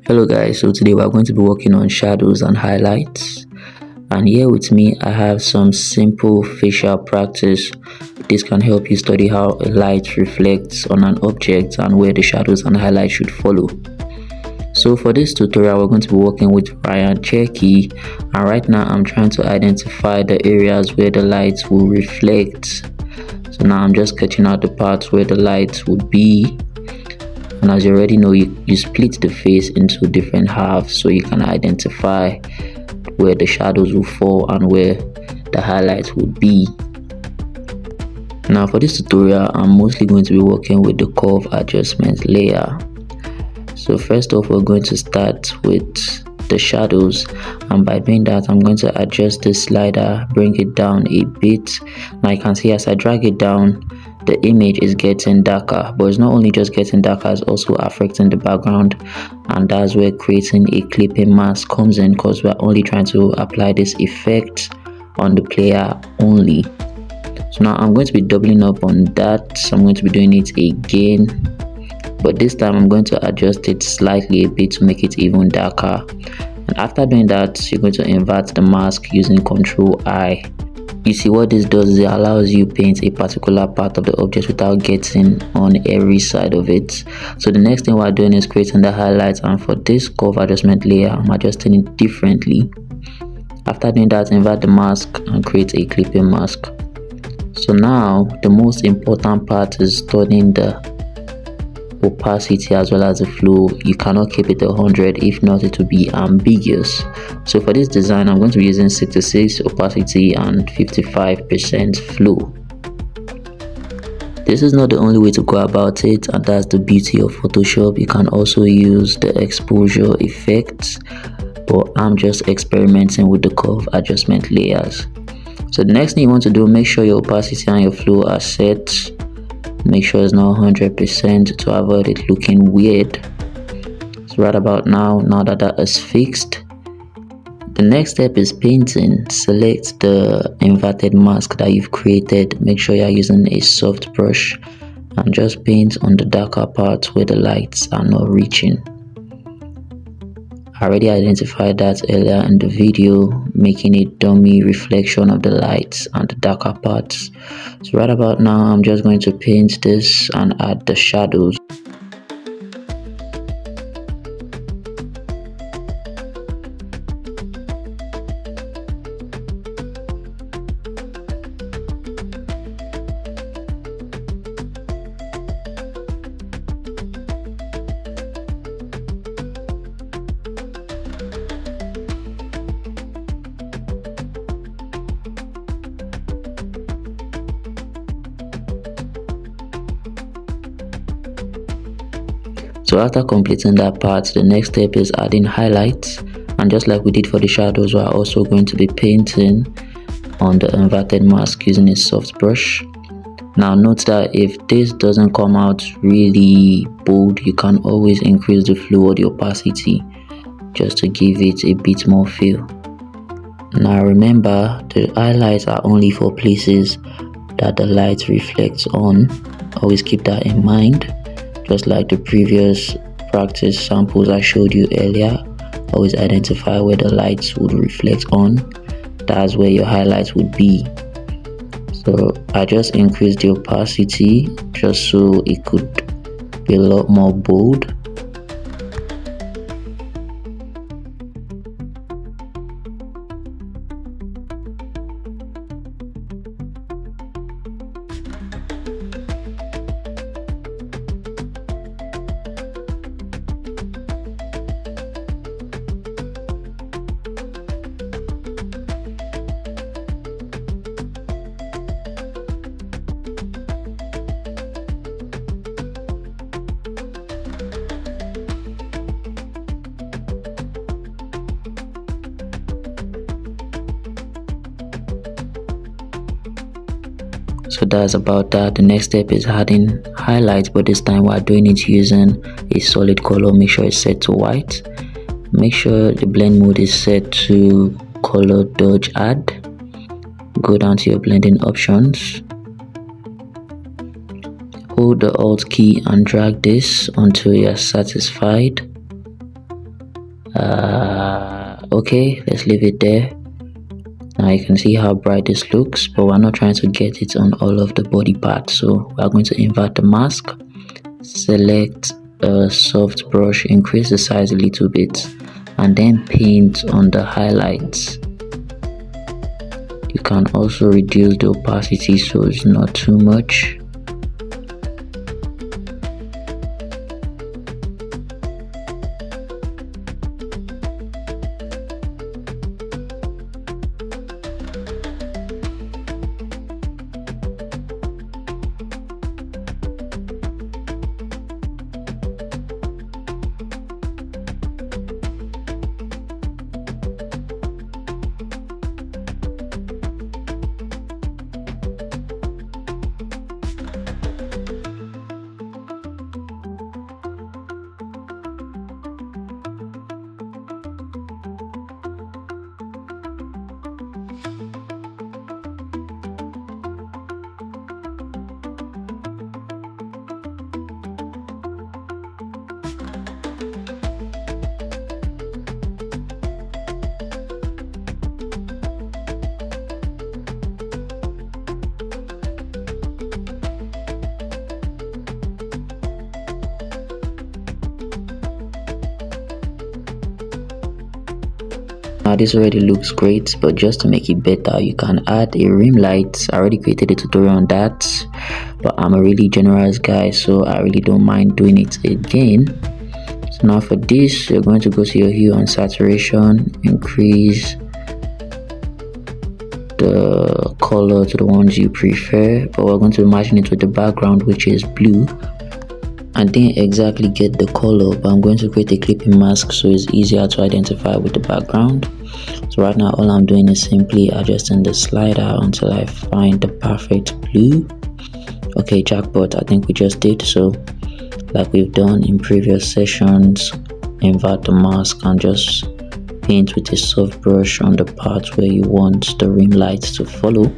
Hello guys, so today we're going to be working on shadows and highlights, and here with me I have some simple facial practice. This can help you study how a light reflects on an object and where the shadows and highlights should follow. So for this tutorial we're going to be working with Ryan Cherky, and right now I'm trying to identify the areas where the lights will reflect. So now I'm just sketching out the parts where the lights would be. And as you already know, you split the face into different halves so you can identify where the shadows will fall and where the highlights would be. Now for this tutorial, I'm mostly going to be working with the curve adjustment layer. So first off, we're going to start with the shadows, and by doing that I'm going to adjust the slider, bring it down a bit. Now you can see as I drag it down, the image is getting darker, but it's not only just getting darker, it's also affecting the background, and that's where creating a clipping mask comes in, because we're only trying to apply this effect on the player only. So now I'm going to be doubling up on that, so I'm going to be doing it again, but this time I'm going to adjust it slightly a bit to make it even darker. And after doing that, you're going to invert the mask using Ctrl I. You see what this does is it allows you paint a particular part of the object without getting on every side of it. So the next thing we're doing is creating the highlights, and for this curve adjustment layer I'm adjusting it differently. After doing that, invert the mask and create a clipping mask. So now the most important part is studying the opacity as well as the flow. You cannot keep it 100, if not it will be ambiguous. So for this design I'm going to be using 66 opacity and 55% flow. This is not the only way to go about it, and that's the beauty of Photoshop. You can also use the exposure effects, but I'm just experimenting with the curve adjustment layers. So the next thing you want to do, make sure your opacity and your flow are set. Make sure it's not 100% to avoid it looking weird. So right about now that is fixed, the next step is painting. Select the inverted mask that you've created. Make sure you're using a soft brush and just paint on the darker parts where the lights are not reaching. I already identified that earlier in the video, making a dummy reflection of the lights and the darker parts. So right about now I'm just going to paint this and add the shadows. So after completing that part, the next step is adding highlights, and just like we did for the shadows, we're also going to be painting on the inverted mask using a soft brush. Now note that if this doesn't come out really bold, you can always increase the flow or the opacity just to give it a bit more feel. Now remember, the highlights are only for places that the light reflects on. Always keep that in mind. Just like the previous practice samples I showed you earlier, always identify where the lights would reflect on. That's where your highlights would be. So I just increased the opacity just so it could be a lot more bold. So that's about that. The next step is adding highlights, but this time we're doing it using a solid color. Make sure it's set to white. Make sure the blend mode is set to color dodge add. Go down to your blending options, hold the Alt key and drag this until you're satisfied. Okay, let's leave it there. Now you can see how bright this looks, but we're not trying to get it on all of the body parts, so we're going to invert the mask, select a soft brush, increase the size a little bit, and then paint on the highlights. You can also reduce the opacity so it's not too much. Now this already looks great, but just to make it better, you can add a rim light. I already created a tutorial on that, but I'm a really generous guy, so I really don't mind doing it again. So now for this, you're going to go to your hue and saturation, increase the color to the ones you prefer, but we're going to be matching it with the background, which is blue. I didn't exactly get the color, but I'm going to create a clipping mask so it's easier to identify with the background. So right now all I'm doing is simply adjusting the slider until I find the perfect blue. Okay, jackpot, I think we just did. So like we've done in previous sessions, invert the mask and just paint with a soft brush on the part where you want the rim light to follow.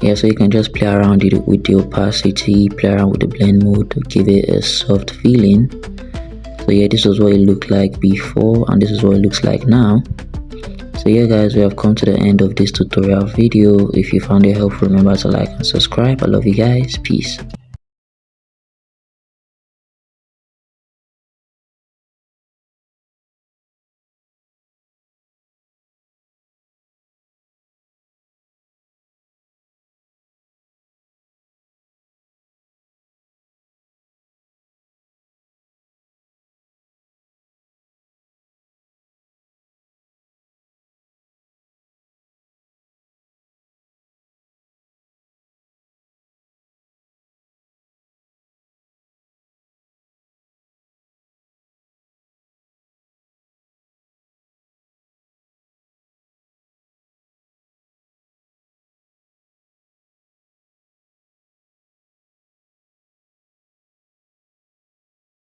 Yeah, so you can just play around with the opacity, play around with the blend mode to give it a soft feeling. So yeah, this was what it looked like before and this is what it looks like now. So yeah guys, we have come to the end of this tutorial video. If you found it helpful, remember to like and subscribe. I love you guys. Peace.